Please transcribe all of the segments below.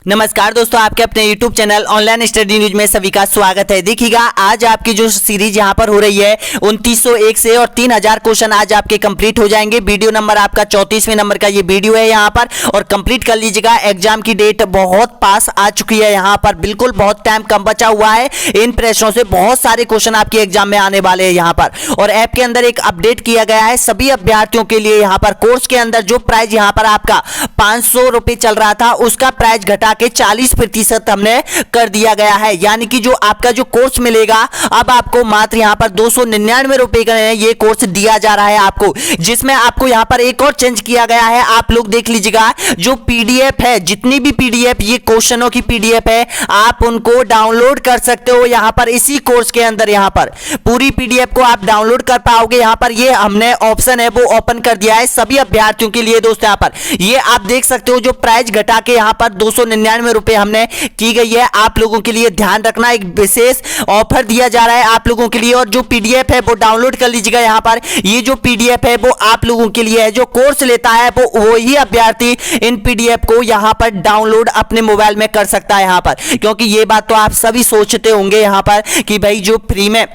नमस्कार दोस्तों, आपके अपने YouTube channel online study news में सभी का स्वागत है। देखिएगा आज आपकी जो सीरीज यहाँ पर हो रही है 2901 से और 3000 क्वेश्चन आज आपके कंप्लीट हो जाएंगे। वीडियो नंबर आपका 34वें नंबर का ये वीडियो है यहाँ पर, और कंप्लीट कर लीजिएगा। एग्जाम की डेट बहुत पास आ चुकी है यहाँ पर, बिल्कुल बहुत टाइम कम बचा हुआ है। इन प्रश्नों से बहुत सारे क्वेश्चन आपके एग्जाम में आने वाले हैं यहाँ पर, और ऐप के अंदर एक अपडेट किया गया है सभी अभ्यर्थियों के लिए। यहाँ पर कोर्स के अंदर जो प्राइस यहाँ पर आपका 500 रुपए चल रहा था, उसका प्राइस घटा के 40% हमने कर दिया गया है। यानी कि जो आपका जो कोर्स मिलेगा अब आपको मात्र यहाँ पर 299 रुपए का ये कोर्स दिया जा रहा है आपको, जिसमें आपको यहाँ पर एक और चेंज किया गया है। आप लोग देख लीजिएगा, जो पीडीएफ है, जितनी भी पीडीएफ ये क्वेश्चनों की पीडीएफ है, आप उनको डाउनलोड कर सकते हो यहाँ पर इसी कोर्स के अंदर। यहाँ पर पूरी पीडीएफ को आप डाउनलोड कर पाओगे। यहाँ पर ये हमने ऑप्शन है वो ओपन कर दिया है सभी अभ्यर्थियों के लिए। दोस्तों यहाँ पर ये आप देख सकते हो, जो प्राइस घटा के यहाँ पर 299 रुपए हमने की गई है। आप लोगों के लिए ध्यान रखना, एक विशेष ऑफर दिया जा रहा है आप लोगों के लिए। और जो पीडीएफ है वो डाउनलोड कर लीजिएगा। यहाँ पर ये जो पीडीएफ है वो आप लोगों के लिए है। जो कोर्स लेता है वो ही अभ्यर्थी इन पीडीएफ को यहाँ पर डाउनलोड अपने मोबाइल में कर सकता है यहाँ पर, क्योंकि ये बात तो आप सभी सोचते होंगे यहाँ पर कि भाई जो फ्री में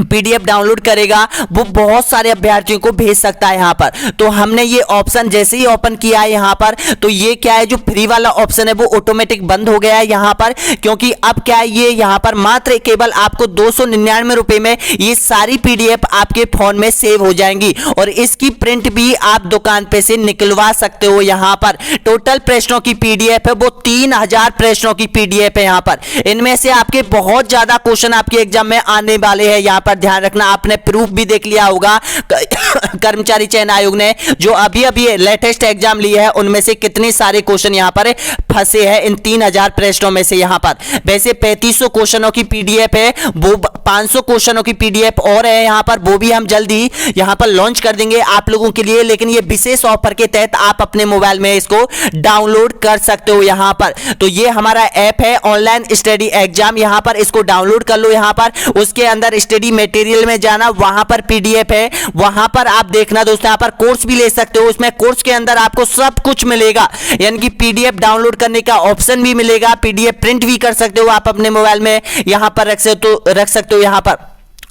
पीडीएफ डाउनलोड करेगा वो बहुत सारे अभ्यर्थियों को भेज सकता है यहाँ पर। तो हमने ये ऑप्शन जैसे ही ओपन किया है यहाँ पर, तो ये क्या है, जो फ्री वाला ऑप्शन है वो ऑटोमेटिक बंद हो गया है यहाँ पर, क्योंकि अब क्या है, ये यहाँ पर मात्र केवल आपको 299 रुपए में ये सारी पीडीएफ आपके फोन में सेव हो जाएंगी, और इसकी प्रिंट भी आप दुकान पे से निकलवा सकते हो। यहाँ पर टोटल प्रश्नों की पीडीएफ है वो 3000 प्रश्नों की पीडीएफ है यहाँ पर। इनमें से आपके बहुत ज्यादा क्वेश्चन आपके एग्जाम में आने वाले हैं यहाँ पर, ध्यान रखना। आपने प्रूफ भी देख लिया होगा कर्मचारी चयन आयोग ने जो अभी अभी लेटेस्ट एग्जाम लिए है, उनमें से कितने सारे क्वेश्चन यहाँ पर फंसे हैं इन 3000 प्रश्नों में से। यहाँ पर वैसे 3500 क्वेश्चनों की पीडीएफ है, वो 500 क्वेश्चनों की पीडीएफ और है यहाँ पर, वो भी हम जल्दी यहाँ पर लॉन्च कर देंगे आप लोगों के लिए। लेकिन ये विशेष ऑफर के तहत आप अपने मोबाइल में इसको डाउनलोड कर सकते हो यहाँ पर। तो ये हमारा ऐप है ऑनलाइन स्टडी एग्जाम, यहाँ पर इसको डाउनलोड कर लो। यहाँ पर उसके अंदर स्टडी मटेरियल में जाना, वहां पर पीडीएफ है, वहां पर आप देखना दोस्तों। यहाँ पर कोर्स भी ले सकते हो, उसमें कोर्स के अंदर आपको सब कुछ मिलेगा, यानी कि पीडीएफ डाउनलोड करने का ऑप्शन भी मिलेगा, पीडीएफ प्रिंट भी कर सकते हो आप अपने मोबाइल में यहाँ पर रख सकते हो यहाँ पर।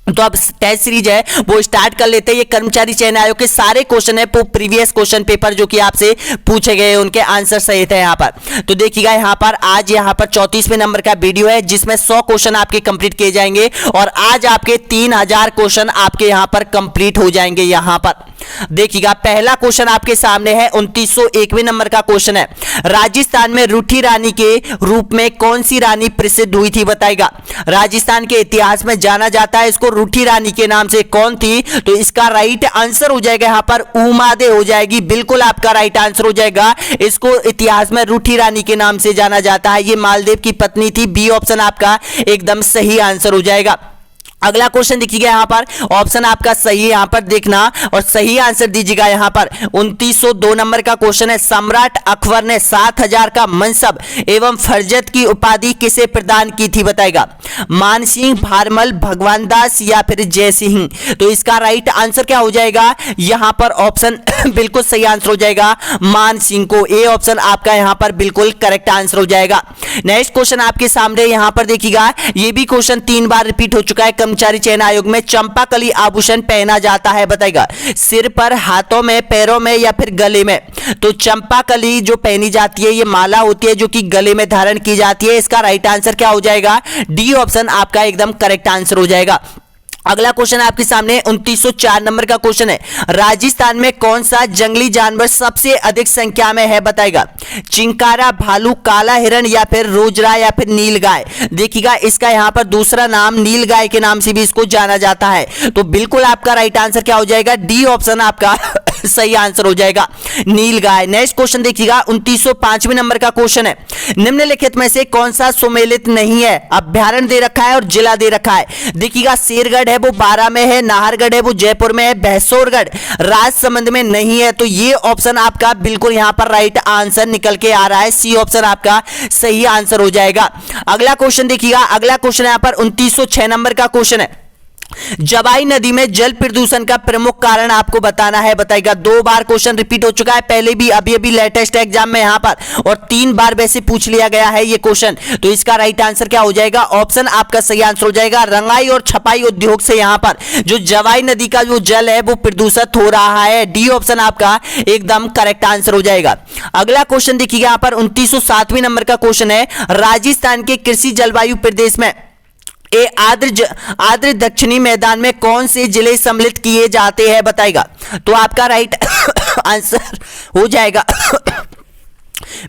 तो अब टेस्ट सीरीज है वो स्टार्ट कर लेते हैं। ये कर्मचारी चयन आयोग के सारे क्वेश्चन है वो प्रीवियस क्वेश्चन पेपर जो कि आपसे पूछे गए उनके आंसर सहित है यहाँ पर। तो देखिएगा यहाँ पर आज यहाँ पर 34वें नंबर का वीडियो है, जिसमें 100 क्वेश्चन आपके कंप्लीट किए जाएंगे, और आज आपके 3000 क्वेश्चन आपके यहाँ पर कंप्लीट हो जाएंगे। यहाँ पर देखिएगा पहला क्वेश्चन आपके सामने है 2901वें नंबर का क्वेश्चन है। राजस्थान में रूठी रानी के रूप में कौन सी रानी प्रसिद्ध हुई थी बताएगा। राजस्थान के इतिहास में जाना जाता है इसको रूठी रानी के नाम से, कौन थी? तो इसका राइट आंसर हो जाएगा यहाँ पर उमादे हो जाएगी, बिल्कुल आपका राइट आंसर हो जाएगा। इसको इतिहास में रूठी रानी के नाम से जाना जाता है, ये मालदेव की पत्नी थी। बी ऑप्शन आपका एकदम सही आंसर हो जाएगा। अगला क्वेश्चन देखिएगा यहाँ पर, ऑप्शन आपका सही है यहाँ पर देखना और सही आंसर दीजिएगा। यहाँ पर 2902 नंबर का क्वेश्चन है। सम्राट अकबर ने 7000 का मनसब एवं फरजत की उपाधि किसे प्रदान की थी बताएगा। मान सिंह, भारमल, भगवान दास या फिर जय सिंह। तो इसका राइट आंसर क्या हो जाएगा यहाँ पर, ऑप्शन बिल्कुल सही आंसर हो जाएगा मान सिंह को। ए ऑप्शन आपका यहाँ पर बिल्कुल करेक्ट आंसर हो जाएगा। नेक्स्ट क्वेश्चन आपके सामने यहाँ पर देखिएगा, ये भी क्वेश्चन 3 बार रिपीट हो चुका है। कर्मचारी चयन आयोग में चंपाकली आभूषण पहना जाता है बताएगा। सिर पर, हाथों में, पैरों में या फिर गले में। तो चंपाकली जो पहनी जाती है ये माला होती है जो कि गले में धारण की जाती है। इसका राइट आंसर क्या हो जाएगा, डी ऑप्शन आपका एकदम करेक्ट आंसर हो जाएगा। अगला क्वेश्चन आपके सामने 2904 नंबर का क्वेश्चन है। राजस्थान में कौन सा जंगली जानवर सबसे अधिक संख्या में है बताएगा। चिंकारा, भालू, काला हिरण या फिर रोजरा या फिर नीलगाय। देखिएगा इसका यहाँ पर दूसरा नाम नीलगाय के नाम से भी इसको जाना जाता है। तो बिल्कुल आपका राइट आंसर क्या हो जाएगा, डी ऑप्शन आपका सही आंसर हो जाएगा नीलगाय। नेक्स्ट क्वेश्चन देखिएगा 2905वें नंबर का क्वेश्चन है। निम्नलिखित में से कौन सा सुमेलित नहीं है। अभ्यारण्य दे रखा है और जिला दे रखा है। देखिएगा शेरगढ़ है वो 12 में है, नाहरगढ़ है वो जयपुर में है, भैंसोरगढ़ राजसमंद में नहीं है। तो ये ऑप्शन आपका बिल्कुल यहाँ पर राइट आंसर निकल के आ रहा है, सी ऑप्शन आपका सही आंसर हो जाएगा। अगला क्वेश्चन देखिएगा, अगला क्वेश्चन यहाँ पर 2906 नंबर का क्वेश्चन है। जवाई नदी में जल प्रदूषण का प्रमुख कारण आपको बताना है, बताएगा। 2 बार क्वेश्चन रिपीट हो चुका है, पहले भी अभी लेटेस्ट एग्जाम में यहां पर, और 3 बार वैसे पूछ लिया गया है ये क्वेश्चन। तो इसका राइट आंसर क्या हो जाएगा? ऑप्शन आपका सही आंसर हो जाएगा। रंगाई और छपाई उद्योग से यहां पर जो जवाई नदी का जो जल है वो प्रदूषित हो रहा है। डी ऑप्शन आपका एकदम करेक्ट आंसर हो जाएगा। अगला क्वेश्चन देखिएगा यहां पर 2907वें नंबर का क्वेश्चन है, राजस्थान के कृषि जलवायु प्रदेश में आर्द्र दक्षिणी मैदान में कौन से जिले सम्मिलित किए जाते हैं, बताएगा। तो आपका राइट आंसर हो जाएगा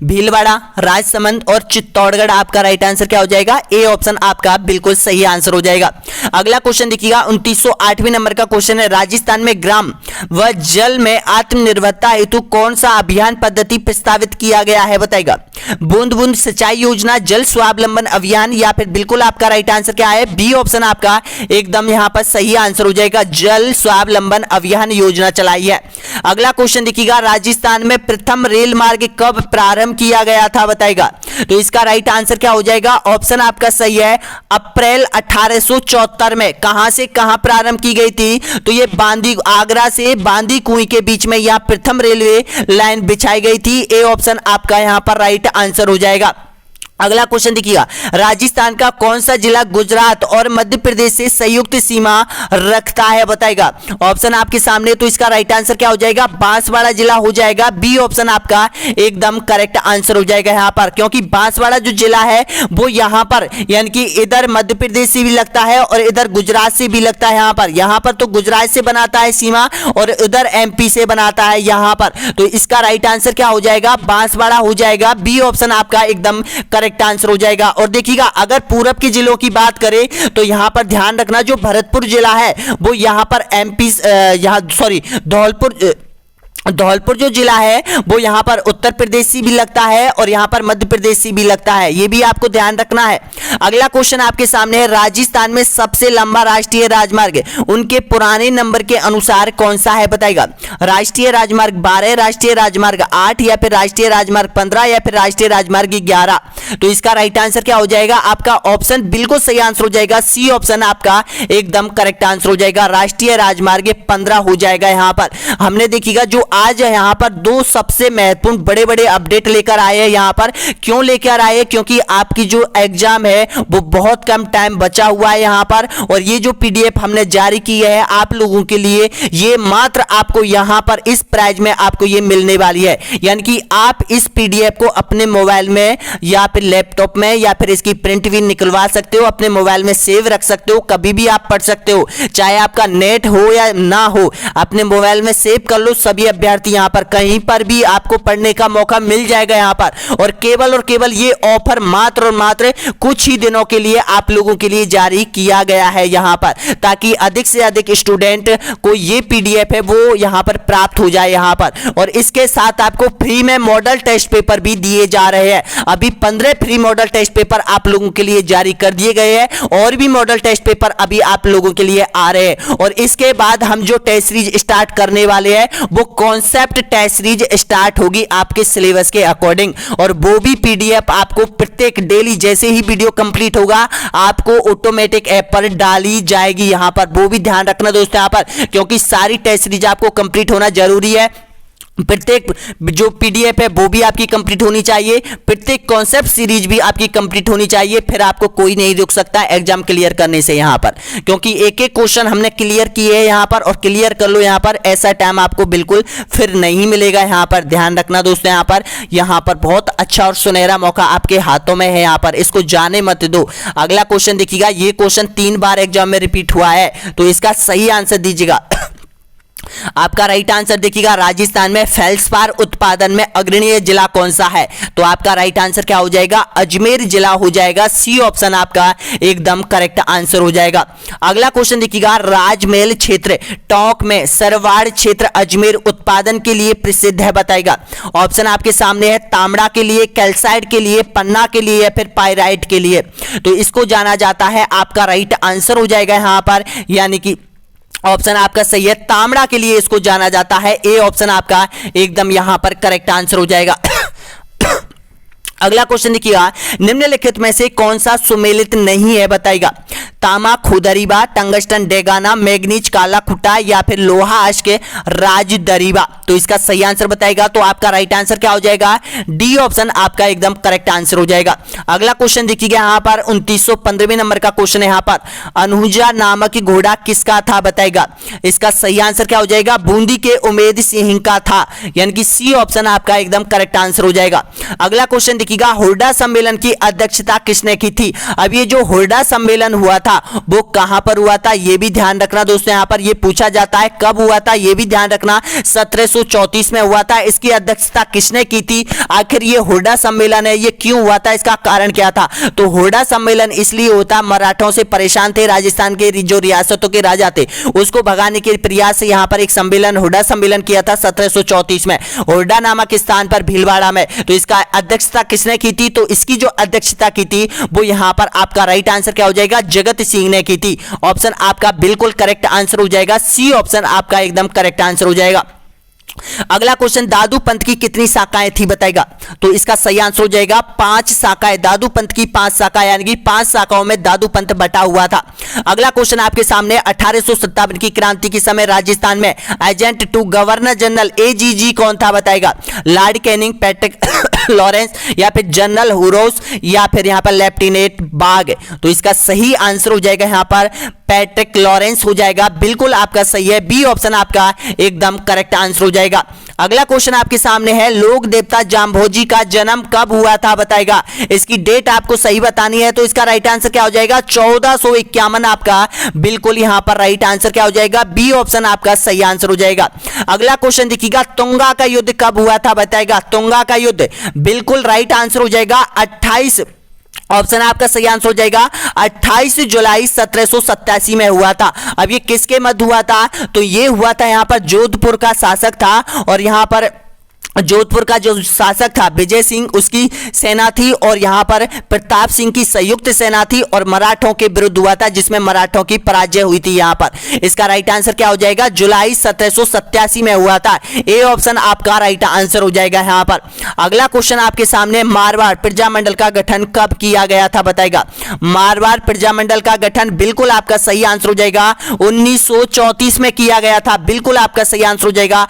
भीलवाड़ा, राजसमंद और चित्तौड़गढ़। आपका राइट आंसर क्या हो जाएगा? ए ऑप्शन आपका बिल्कुल सही आंसर हो जाएगा। अगला क्वेश्चन देखिएगा 2908वें नंबर का क्वेश्चन है, राजस्थान में ग्राम व जल में आत्मनिर्भरता हेतु कौन सा अभियान पद्धति प्रस्तावित किया गया है, बताएगा। बूंद बूंद सिंचाई योजना, जल स्वावलंबन अभियान, या फिर बिल्कुल आपका राइट आंसर क्या है? बी ऑप्शन आपका एकदम यहां पर सही आंसर हो जाएगा, जल स्वावलंबन अभियान योजना चलाई है। अगला क्वेश्चन देखिएगा, राजस्थान में प्रथम रेल मार्ग कब प्रारंभ किया गया था, बताएगा। तो इसका राइट आंसर क्या हो जाएगा? ऑप्शन आपका सही है, अप्रैल 1874 में। कहां से कहां प्रारंभ की गई थी? तो ये आगरा से बांदी कुई के बीच में यह प्रथम रेलवे लाइन बिछाई गई थी। ए ऑप्शन आपका यहां पर राइट आंसर हो जाएगा। अगला क्वेश्चन देखिएगा, राजस्थान का कौन सा जिला गुजरात और मध्य प्रदेश से संयुक्त सीमा रखता है, बताएगा। ऑप्शन आपके सामने, तो इसका राइट आंसर क्या हो जाएगा? बांसवाड़ा जिला हो जाएगा। बी ऑप्शन आपका एकदम करेक्ट आंसर हो जाएगा यहां पर, क्योंकि बांसवाड़ा जो जिला है वो यहां पर यानी कि इधर मध्य प्रदेश से भी लगता है और इधर गुजरात से भी लगता है। यहां पर तो गुजरात से बनाता है सीमा और उधर एमपी से बनाता है यहां पर। तो इसका राइट आंसर क्या हो जाएगा? बांसवाड़ा हो जाएगा। बी ऑप्शन आपका एकदम करेक्ट आंसर हो जाएगा। और देखिएगा, अगर पूरब के जिलों की बात करें तो यहां पर ध्यान रखना, जो भरतपुर जिला है वो यहां पर एमपी धौलपुर जो जिला है वो यहां पर उत्तर प्रदेश से भी लगता है और यहां पर मध्य प्रदेश से भी लगता है, ये भी आपको ध्यान रखना है। अगला क्वेश्चन आपके सामने है, राजस्थान में सबसे लंबा राष्ट्रीय राजमार्ग उनके पुराने नंबर के अनुसार कौन सा है, बताएगा। राष्ट्रीय राजमार्ग 12, राष्ट्रीय राजमार्ग 8, या फिर राष्ट्रीय राजमार्ग 15, या फिर राष्ट्रीय राजमार्ग 11। तो इसका राइट आंसर क्या हो जाएगा? आपका ऑप्शन बिल्कुल सही आंसर हो जाएगा, सी ऑप्शन आपका एकदम करेक्ट आंसर हो जाएगा, राष्ट्रीय राजमार्ग 15 हो जाएगा। यहां पर हमने देखिएगा जो आज यहां पर 2 सबसे महत्वपूर्ण बड़े बड़े अपडेट लेकर आए हैं। यहां पर क्यों लेकर आए? क्योंकि आपकी जो एग्जाम है वो बहुत कम टाइम बचा हुआ है यहां पर, और ये जो पीडीएफ हमने जारी की है आप लोगों के लिए, ये मात्र आपको यहां पर इस प्राइज में आपको ये मिलने वाली है। यानी कि आप इस पीडीएफ को अपने मोबाइल में या फिर लैपटॉप में या फिर इसकी प्रिंट भी निकलवा सकते हो, अपने मोबाइल में सेव रख सकते हो, कभी भी आप पढ़ सकते हो, चाहे आपका नेट हो या ना हो, अपने मोबाइल में सेव कर लो। सभी अभ्यर्थी यहां पर कहीं पर भी आपको पढ़ने का मौका मिल जाएगा यहां पर, और केवल ये ऑफर मात्र और मात्र कुछ ही दिनों के लिए आप लोगों के लिए जारी किया गया है यहां पर, ताकि अधिक से अधिक स्टूडेंट को ये पीडीएफ है वो यहां पर प्राप्त हो जाए यहां पर। और इसके साथ आपको फ्री में मॉडल टेस्ट पेपर भी दिए जा रहे हैं। अभी 15 फ्री मॉडल टेस्ट पेपर आप लोगों के लिए जारी कर दिए गए हैं, और भी मॉडल टेस्ट पेपर अभी आप लोगों के लिए आ रहे हैं। और इसके बाद हम जो टेस्ट सीरीज स्टार्ट करने वाले हैं वो कॉन्सेप्ट टेस्ट सीरीज स्टार्ट होगी आपके सिलेबस के अकॉर्डिंग, और वो भी पीडीएफ आपको प्रत्येक डेली जैसे ही वीडियो कंप्लीट होगा आपको ऑटोमेटिक ऐप पर डाली जाएगी यहां पर। वो भी ध्यान रखना दोस्तों यहां पर, क्योंकि सारी टेस्ट सीरीज आपको कंप्लीट होना जरूरी है। प्रत्येक जो पीडीएफ है वो भी आपकी कंप्लीट होनी चाहिए, प्रत्येक कॉन्सेप्ट सीरीज भी आपकी कंप्लीट होनी चाहिए, फिर आपको कोई नहीं रोक सकता एग्जाम क्लियर करने से यहां पर, क्योंकि एक एक क्वेश्चन हमने क्लियर किए हैं यहां पर, और क्लियर कर लो यहां पर, ऐसा टाइम आपको बिल्कुल फिर नहीं मिलेगा यहां पर। ध्यान रखना दोस्तों यहां पर बहुत अच्छा और सुनहरा मौका आपके हाथों में है यहां पर, इसको जाने मत दो। अगला क्वेश्चन देखिएगा, ये क्वेश्चन 3 बार एग्जाम में रिपीट हुआ है, तो इसका सही आंसर दीजिएगा। आपका राइट आंसर देखिएगा, राजस्थान में फेल्सपार उत्पादन में अग्रणीय जिला कौन सा है? तो आपका राइट आंसर क्या हो जाएगा? अजमेर जिला हो जाएगा। सी ऑप्शन आपका एकदम करेक्ट आंसर हो जाएगा। अगला क्वेश्चन देखिएगा, राजमहल क्षेत्र टोंक में सरवाड़ क्षेत्र अजमेर उत्पादन के लिए प्रसिद्ध है, बताएगा। ऑप्शन आपके सामने है, तांबा के लिए, कैल्साइट के लिए, पन्ना के लिए, या फिर पाइराइट के लिए। तो इसको जाना जाता है, आपका राइट आंसर हो जाएगा यहां पर, यानी कि ऑप्शन आपका सही है, तांबा के लिए इसको जाना जाता है। ए ऑप्शन आपका एकदम यहां पर करेक्ट आंसर हो जाएगा। अगला क्वेश्चन देखिएगा, निम्नलिखित में से कौन सा सुमेलित नहीं है, बताइएगा। तामा खुदरीबा, टंगस्टन डेगाना, मैग्नीज काला खुटा या फिर लोहा अश्क राजदरीबा। तो इसका सही आंसर बताएगा। तो आपका राइट आंसर क्या हो जाएगा? डी ऑप्शन आपका एकदम करेक्ट आंसर हो जाएगा। अगला क्वेश्चन देखिएगा यहां पर 2915वें नंबर का क्वेश्चन है। यहां पर अनुजा नामक घोड़ा किसका था बताएगा। इसका सही आंसर क्या हो जाएगा? बूंदी के उमेद सिंह का था, यानी कि सी ऑप्शन आपका एकदम करेक्ट आंसर हो जाएगा। अगला क्वेश्चन देखिएगा हुर्डा सम्मेलन की अध्यक्षता किसने की थी। अब ये जो हुर्डा सम्मेलन हुआ था वो कहां पर हुआ था, ये भी ध्यान रखना दोस्तों। यहां पर ये पूछा जाता है कब हुआ था, ये भी ध्यान रखना। 1734 में हुआ था। इसकी अध्यक्षता किसने की थी? आखिर ये हुर्डा सम्मेलन है, ये क्यों हुआ था, इसका कारण क्या था? तो हुर्डा सम्मेलन इसलिए होता, मराठों से परेशान थे राजस्थान के जो रियासतों के राजा थे उसको भगाने के प्रयास से यहां पर एक सम्मेलन हुर्डा सम्मेलन किया था 1734 में, हुर्डा नामक स्थान पर भीलवाड़ा में। तो इसका अध्यक्षता किसने की थी? तो इसकी जो अध्यक्षता की थी वो यहां पर आपका राइट आंसर क्या हो जाएगा? जगत सिंह ने की थी। ऑप्शन आपका बिल्कुल करेक्ट आंसर हो जाएगा। सी ऑप्शन आपका एकदम करेक्ट आंसर हो जाएगा। अगला क्वेश्चन दादू पंथ की कितनी शाखाएं थी बताएगा। तो इसका सही आंसर हो जाएगा 5 शाखाएं। दादू पंथ की 5 शाखाएं, यानी कि 5 शाखाओं में दादू पंथ बटा हुआ था। अगला क्वेश्चन आपके सामने 1857 की क्रांति के समय राजस्थान में agent to governor general AGG कौन था बताएगा। लॉर्ड कैनिंग, पैट्रिक लॉरेंस या फिर जनरल हुरोस या फिर यहां पर लेफ्टिनेंट बाग। तो इसका सही आंसर हो जाएगा यहां पर पैट्रिक लॉरेंस हो जाएगा। बिल्कुल आपका सही है, बी ऑप्शन आपका एकदम करेक्ट आंसर हो जाएगा। अगला क्वेश्चन आपके सामने है लोक देवता जाम्भोजी का जन्म कब हुआ था बताएगा। इसकी डेट आपको सही बतानी है। तो इसका राइट आंसर क्या हो जाएगा? 1451 आपका बिल्कुल यहां पर राइट आंसर क्या हो जाएगा? बी ऑप्शन आपका सही आंसर हो जाएगा। अगला क्वेश्चन देखिएगा तुंगा का युद्ध कब हुआ था बताएगा। तुंगा का युद्ध बिल्कुल राइट आंसर हो जाएगा 28, ऑप्शन आपका सही आंसर हो जाएगा 28 जुलाई 1787 में हुआ था। अब ये किसके मध्य हुआ था? तो ये हुआ था यहां पर जोधपुर का शासक था और यहां पर जोधपुर का जो शासक था विजय सिंह, उसकी सेना थी और यहां पर प्रताप सिंह की संयुक्त सेना थी और मराठों के विरुद्ध हुआ था जिसमें मराठों की पराजय हुई थी यहां पर। इसका राइट आंसर क्या हो जाएगा? जुलाई 1787 में हुआ था। ए ऑप्शन आपका राइट आंसर हो जाएगा यहां पर। अगला क्वेश्चन आपके सामने मारवाड़ प्रजामंडल का गठन कब किया गया था बताएगा। मारवाड़ प्रजामंडल का गठन बिल्कुल आपका सही आंसर हो जाएगा 1934 में किया गया था। बिल्कुल आपका सही आंसर हो जाएगा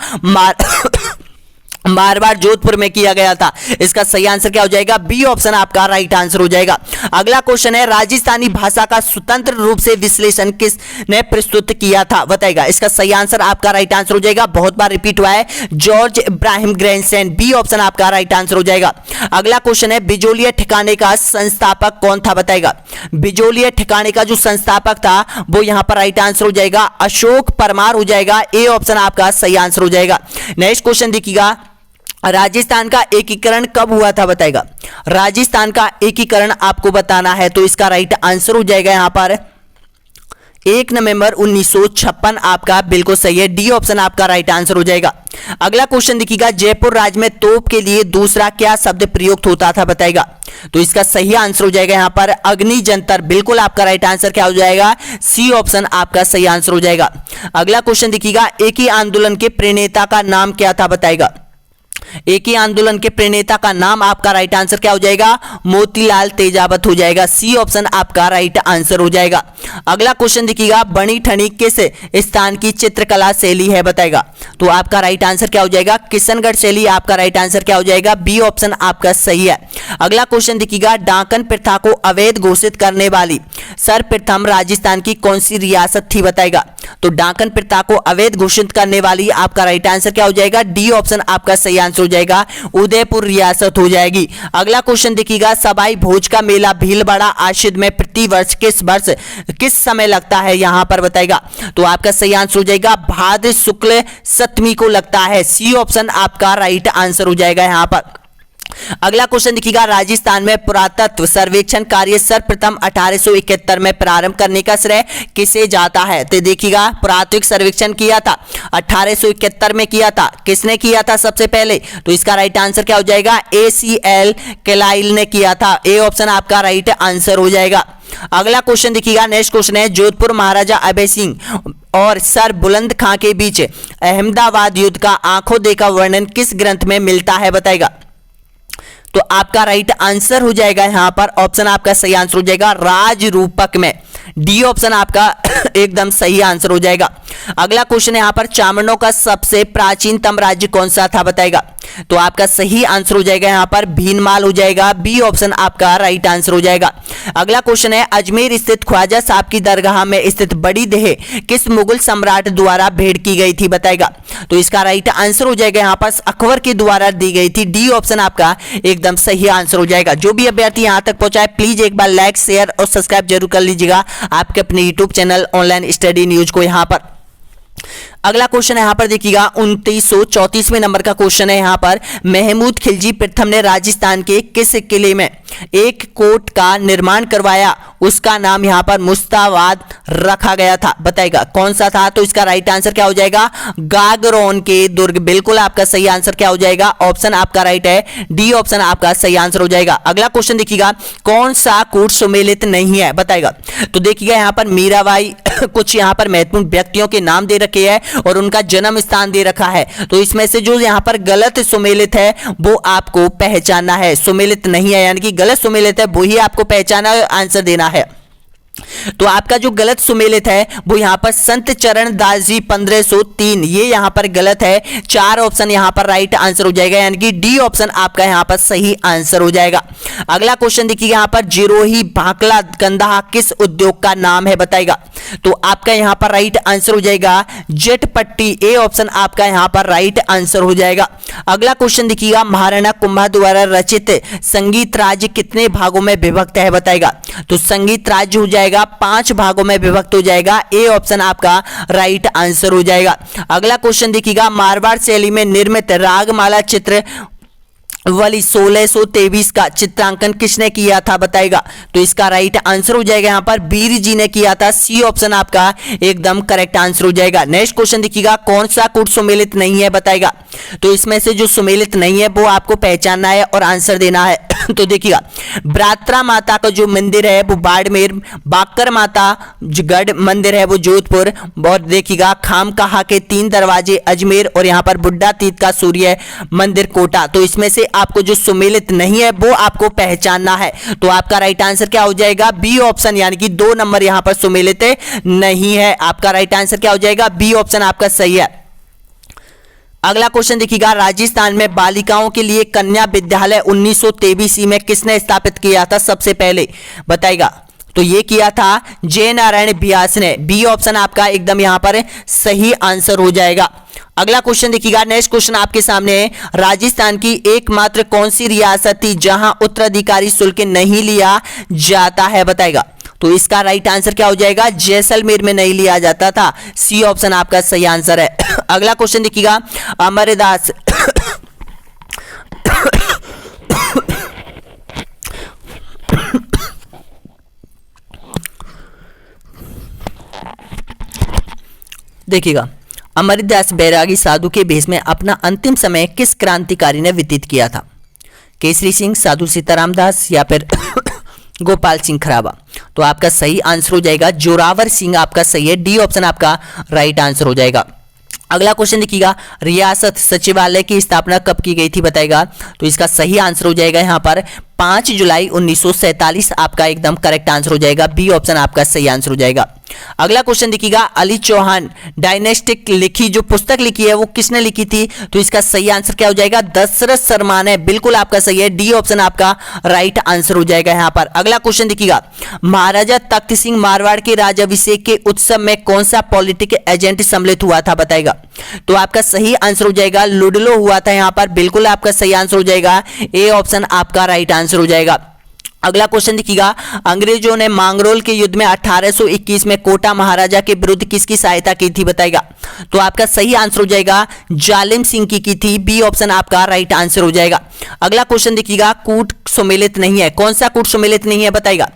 मारवाड़ जोधपुर में किया गया था। इसका सही आंसर क्या हो जाएगा? बी ऑप्शन आपका राइट आंसर हो जाएगा। अगला क्वेश्चन है राजस्थानी भाषा का स्वतंत्र रूप से विश्लेषण किसने प्रस्तुत किया था बताएगा। इसका सही आंसर आपका राइट आंसर हो जाएगा, बहुत बार रिपीट हुआ है, जॉर्ज इब्राहिम ग्रैंडसेन। बी ऑप्शन आपका राइट आंसर हो जाएगा। अगला क्वेश्चन है बिजोलिया ठिकाने का संस्थापक कौन था बताएगा। बिजोलिया ठिकाने का जो संस्थापक था वो यहां पर राइट आंसर हो जाएगा अशोक परमार हो जाएगा। ए ऑप्शन आपका सही आंसर हो जाएगा। नेक्स्ट क्वेश्चन देखिएगा राजस्थान का एकीकरण कब हुआ था बताएगा। राजस्थान का एकीकरण आपको बताना है। तो इसका राइट आंसर हो जाएगा यहां पर 1 नवंबर 1956 आपका बिल्कुल सही है। डी ऑप्शन आपका राइट आंसर हो जाएगा। अगला क्वेश्चन देखिएगा जयपुर राज्य में तोप के लिए दूसरा क्या शब्द प्रयुक्त होता था बताएगा। तो इसका सही आंसर हो जाएगा यहां पर अग्नि जंतर। बिल्कुल आपका राइट आंसर क्या हो जाएगा? सी ऑप्शन आपका सही आंसर हो जाएगा। अगला क्वेश्चन देखिएगा एक ही आंदोलन के प्रणेता का नाम क्या था बताएगा। एक ही आंदोलन के प्रणेता का नाम आपका राइट आंसर क्या हो जाएगा? मोतीलाल तेजावत हो जाएगा। सी ऑप्शन आपका राइट आंसर हो जाएगा। अगला क्वेश्चन देखिएगा बनी ठनी किस स्थान की चित्रकला शैली है बताएगा। तो आपका राइट आंसर क्या हो जाएगा? किशनगढ़ शैली आपका राइट आंसर क्या हो जाएगा? बी ऑप्शन आपका सही है। अगला क्वेश्चन देखिएगा डाकन प्रथा को अवैध घोषित करने वाली सर्वप्रथम राजस्थान की कौन सी रियासत थी बताएगा। तो डाकन प्रथा को अवैध घोषित करने वाली आपका राइट आंसर क्या हो जाएगा? डी ऑप्शन आपका सही आंसर हो जाएगा उदयपुर रियासत हो जाएगी। अगला क्वेश्चन देखिएगा सबाई भोज का मेला भीलवाड़ा आश्विन में प्रतिवर्ष किस समय लगता है यहां पर बताएगा। तो आपका सही आंसर हो जाएगा भाद्र शुक्ल सप्तमी को लगता है। सी ऑप्शन आपका राइट आंसर हो जाएगा यहां पर। अगला क्वेश्चन देखिएगा राजस्थान में पुरातत्व सर्वेक्षण कार्य सर्वप्रथम 1871 में प्रारंभ करने का श्रेय किसे जाता है। तो देखिएगा पुरातत्विक सर्वेक्षण किया था 1871 में किया था। किसने किया था सबसे पहले? तो इसका राइट आंसर क्या हो जाएगा? ACL कैलाइल ने किया था। ए ऑप्शन आपका राइट आंसर हो जाएगा। अगला क्वेश्चन देखिएगा नेक्स्ट क्वेश्चन है जोधपुर महाराजा अभय सिंह और सर बुलंद खां के बीच अहमदाबाद युद्ध का आंखों देखा वर्णन किस ग्रंथ में मिलता है बताएगा। तो आपका राइट आंसर हो जाएगा यहां पर ऑप्शन आपका सही आंसर हो जाएगा राजरूपक में। डी ऑप्शन आपका एकदम सही आंसर हो जाएगा। अगला क्वेश्चन है यहाँ पर चावड़ों का सबसे प्राचीनतम राज्य कौन सा था बताएगा। तो आपका सही आंसर हो जाएगा यहाँ पर भीनमाल हो जाएगा, बी ऑप्शन आपका राइट आंसर हो जाएगा। अगला क्वेश्चन है अजमेर स्थित ख्वाजा साहब की दरगाह में स्थित बड़ी देह किस मुगल सम्राट द्वारा भेंट की गई थी बताएगा। तो इसका राइट आंसर हो जाएगा यहाँ पर अकबर के द्वारा दी गई थी, डी ऑप्शन आपका एकदम सही आंसर हो जाएगा। जो भी अभ्यर्थी यहाँ तक पहुंचा है प्लीज एक बार लाइक शेयर और सब्सक्राइब जरूर कर लीजिएगा आपके अपने YouTube channel online study news को। यहाँ पर अगला क्वेश्चन है यहाँ पर देखिएगा 2934वें नंबर का क्वेश्चन है। यहाँ पर महमूद खिलजी प्रथम ने राजस्थान के किस किले में एक कोट का निर्माण करवाया, उसका नाम यहाँ पर मुस्ताबाद रखा गया था बताएगा कौन सा था। तो इसका राइट आंसर क्या हो जाएगा गागरोन के दुर्ग, बिल्कुल आपका सही आंसर क्या हो जाएगा ऑप्शन आपका राइट है, डी ऑप्शन आपका सही आंसर हो जाएगा। अगला क्वेश्चन देखिएगा कौन सा कूट सुमेलित नहीं है बताएगा। तो देखिएगा यहाँ पर मीराबाई कुछ यहाँ पर महत्वपूर्ण व्यक्तियों के नाम दे रखे हैं और उनका जन्म स्थान दे रखा है। तो इसमें से जो यहाँ पर गलत सुमेलित है वो आपको पहचानना है, सुमेलित नहीं है यानी कि गलत सुमेलित है वो ही आपको पहचाना और आंसर देना है। तो आपका जो गलत सुमेलित है वो यहाँ पर संत चरण दास जी 1503, ये यहाँ पर गलत है, 4 ऑप्शन यहाँ पर राइट आंसर हो जाएगा यानी कि डी ऑप्शन आपका यहाँ पर सही आंसर हो जाएगा। अगला क्वेश्चन देखिए यहाँ पर जिरोही भाकला कंदाहा किस उद्योग का नाम है बताएगा। तो आपका यहाँ पर राइट आंसर हो जाएगा जेट पट्टी, ए ऑप्शन आपका यहाँ पर राइट आंसर हो जाएगा। अगला क्वेश्चन देखिएगा महाराणा कुंभा द्वारा रचित संगीत राज्य कितने भागों में विभक्त है बताएगा। तो संगीत राज्य हो जाएगा 5 भागों में विभक्त हो जाएगा, ए ऑप्शन आपका राइट आंसर हो जाएगा। अगला क्वेश्चन देखिएगा मारवाड़ शैली में निर्मित रागमाला चित्र वाली 1623 का चित्रांकन किसने किया था बताएगा। तो इसका राइट आंसर हो जाएगा यहाँ पर बीर जी ने किया था, सी ऑप्शन आपका एकदम करेक्ट आंसर हो जाएगा। नेक्स्ट क्वेश्चन देखिएगा कौन सा कूट सुमेलित नहीं है बताएगा। तो इसमें से जो सुमेलित नहीं है वो आपको पहचानना है और आंसर देना है। तो देखिएगा ब्रात्रा माता का जो मंदिर है वो बाड़मेर, बाकर माता जो गढ़ मंदिर है वो जोधपुर, और देखिएगा खामकाहा के 3 दरवाजे अजमेर, और यहाँ पर बुड्ढा तीर्थ का सूर्य मंदिर कोटा। तो इसमें से आपको जो सुमेलित नहीं है वो आपको पहचानना है। तो आपका राइट आंसर क्या हो जाएगा बी ऑप्शन यानी कि 2 नंबर यहाँ पर सुमेलित नहीं है। आपका राइट आंसर क्या हो जाएगा बी ऑप्शन आपका सही है। अगला क्वेश्चन देखिएगा राजस्थान में बालिकाओं के लिए कन्या विद्यालय 1923 में किसने स्थापित किया था सबसे पहले बताएगा। तो ये किया था जय नारायण व्यास ने, बी ऑप्शन आपका एकदम यहाँ पर सही आंसर हो जाएगा। अगला क्वेश्चन देखिएगा नेक्स्ट क्वेश्चन आपके सामने है राजस्थान की एकमात्र कौन सी रियासत थी जहां उत्तराधिकारी शुल्क नहीं लिया जाता है बताएगा। तो इसका राइट आंसर क्या हो जाएगा जैसलमेर में नहीं लिया जाता था, सी ऑप्शन आपका सही आंसर है। अगला क्वेश्चन देखिएगा अमरदास देखिएगा अमरदास बैरागी साधु के भेष में अपना अंतिम समय किस क्रांतिकारी ने व्यतीत किया था, केसरी सिंह, साधु सीताराम दास या फिर गोपाल सिंह खराबा। तो आपका सही आंसर हो जाएगा जोरावर सिंह आपका सही है, डी ऑप्शन आपका राइट आंसर हो जाएगा। अगला क्वेश्चन देखिएगा रियासत सचिवालय की स्थापना कब की गई थी बताएगा। तो इसका सही आंसर हो जाएगा यहाँ पर 5 जुलाई 1947 आपका एकदम करेक्ट आंसर हो जाएगा, बी ऑप्शन आपका सही आंसर हो जाएगा। अगला क्वेश्चन देखिएगा अली चौहान डायनेस्टिक लिखी जो पुस्तक लिखी है वो किसने लिखी थी। तो इसका सही आंसर क्या हो जाएगा दशरथ शर्मा ने, बिल्कुल आपका सही है, डी ऑप्शन आपका राइट आंसर हो जाएगा यहाँ पर। अगला क्वेश्चन देखिएगा महाराजा तख्त सिंह मारवाड़ के राज्याभिषेक के उत्सव में कौन सा पॉलिटिकल एजेंट सम्मिलित हुआ था बताएगा। तो आपका सही आंसर हो जाएगा लुडलो हुआ था यहाँ पर, बिल्कुल आपका सही आंसर हो जाएगा, ए ऑप्शन आपका राइट आंसर हो जाएगा। अगला क्वेश्चन देखिएगा अंग्रेजों ने मांगरोल के युद्ध में 1821 में कोटा महाराजा के विरुद्ध किसकी सहायता की थी बताएगा। तो आपका सही आंसर हो जाएगा जालिम सिंह की थी, बी ऑप्शन आपका राइट आंसर हो जाएगा। अगला क्वेश्चन देखिएगा कूट सुमेलित नहीं है, कौन सा कूट सुमेलित नहीं है बताएगा।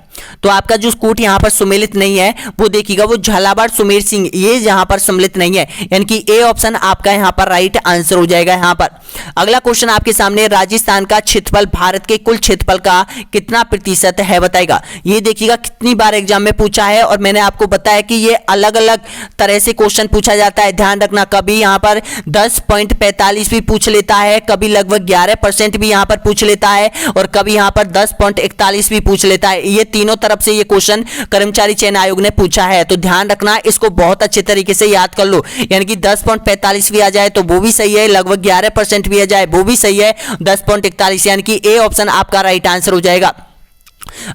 तो आपका जो कूट यहाँ पर सुमेलित नहीं है वो देखिएगा वो झालावाड़ सुमेर सिंह, ये यहाँ पर सम्मिलित नहीं है, यानी कि ए ऑप्शन आपका यहाँ पर राइट आंसर हो जाएगा यहाँ पर। अगला क्वेश्चन आपके सामने राजस्थान का क्षेत्रफल भारत के कुल क्षेत्रफल का कितना प्रतिशत है बताएगा। ये देखिएगा कितनी बार एग्जाम में पूछा है और मैंने आपको बताया कि ये अलग अलग तरह से क्वेश्चन पूछा जाता है, ध्यान रखना। कभी यहाँ पर 10.45 भी पूछ लेता है, कभी लगभग 11% भी यहाँ पर पूछ लेता है और कभी यहाँ पर 10.41 भी पूछ लेता है। ये तीनों तीनों तरफ से ये क्वेश्चन कर्मचारी चयन आयोग ने पूछा है, तो ध्यान रखना, इसको बहुत अच्छे तरीके से याद कर लो। यानी कि 10.45 भी आ जाए तो वो भी सही है, लगभग 11% भी आ जाए वो भी सही है, 10.41 यानी कि ए ऑप्शन आपका राइट आंसर हो जाएगा।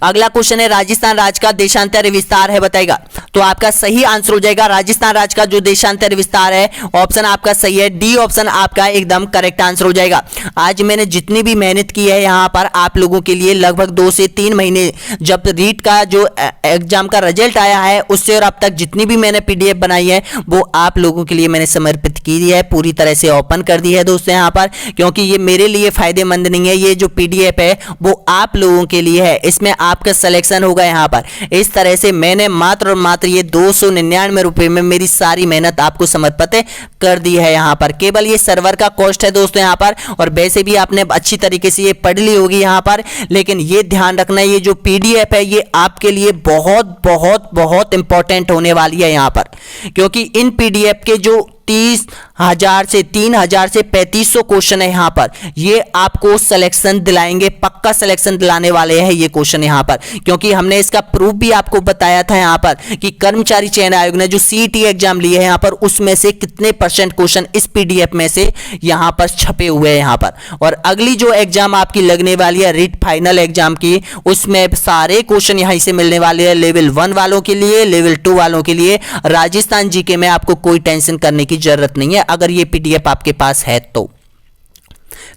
अगला क्वेश्चन है राजस्थान राज्य का देशांतर विस्तार है बताएगा, तो आपका सही आंसर हो जाएगा राजस्थान राज्य का जो देशांतर विस्तार है, ऑप्शन आपका सही है, डी ऑप्शन आपका एकदम करेक्ट आंसर हो जाएगा। आज मैंने जितनी भी मेहनत की है यहां पर आप लोगों के लिए, लगभग 2 से 3 महीने, जब रीट का जो एग्जाम का रिजल्ट आया है उससे और अब तक जितनी भी मैंने पीडीएफ बनाई है वो आप लोगों के लिए मैंने समर्पित की है, पूरी तरह से ओपन कर दी है दोस्तों यहाँ पर, क्योंकि ये मेरे लिए फायदेमंद नहीं है, ये जो पीडीएफ है वो आप लोगों के लिए है, इसमें आपका सिलेक्शन होगा यहाँ पर। इस तरह से मैंने मात्र और मात्र ये 299 रुपए में मेरी सारी मेहनत आपको समर्पित कर दी है यहाँ पर, केवल ये सर्वर का कॉस्ट है दोस्तों यहाँ पर, और वैसे भी आपने अच्छी तरीके से ये पढ़ ली होगी यहाँ पर, लेकिन ये ध्यान रखना ये जो पीडीएफ है ये आपके लिए बहुत बहुत बहुत इंपॉर्टेंट होने वाली है यहाँ पर, क्योंकि इन पीडीएफ के जो 30,000 से 3,000 से 3500 क्वेश्चन है यहाँ पर, ये आपको सिलेक्शन दिलाएंगे, पक्का सिलेक्शन दिलाने वाले हैं ये क्वेश्चन यहाँ पर, क्योंकि हमने इसका प्रूफ भी आपको बताया था यहाँ पर कि कर्मचारी चयन आयोग ने जो सीईटी एग्जाम लिए है यहाँ पर उसमें से कितने % क्वेश्चन इस पीडीएफ में से यहाँ पर छपे हुए हैं यहाँ पर। और अगली जो एग्जाम आपकी लगने वाली है रीट फाइनल एग्जाम की, उसमें सारे क्वेश्चन यहीं से मिलने वाले हैं, लेवल 1 वालों के लिए, लेवल 2 वालों के लिए। राजस्थान जीके में आपको कोई टेंशन करने की जरूरत नहीं है अगर ये पीडीएफ आपके पास है